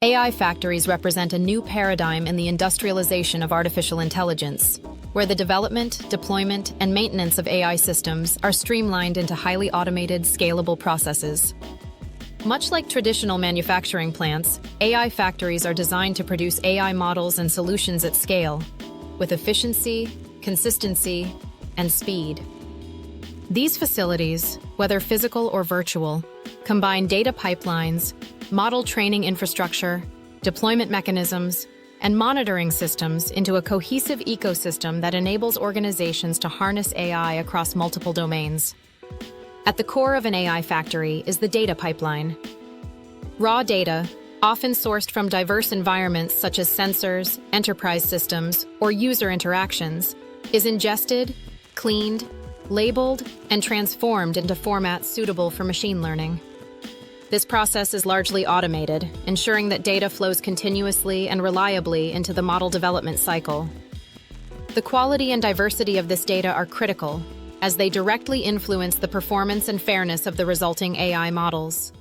AI factories represent a new paradigm in the industrialization of artificial intelligence, where the development, deployment, and maintenance of AI systems are streamlined into highly automated, scalable processes. Much like traditional manufacturing plants, AI factories are designed to produce AI models and solutions at scale, with efficiency, consistency, and speed. These facilities, whether physical or virtual, combine data pipelines, model training infrastructure, deployment mechanisms, and monitoring systems into a cohesive ecosystem that enables organizations to harness AI across multiple domains. At the core of an AI factory is the data pipeline. Raw data, often sourced from diverse environments such as sensors, enterprise systems, or user interactions, is ingested, cleaned, labeled, and transformed into formats suitable for machine learning. This process is largely automated, ensuring that data flows continuously and reliably into the model development cycle. The quality and diversity of this data are critical, as they directly influence the performance and fairness of the resulting AI models.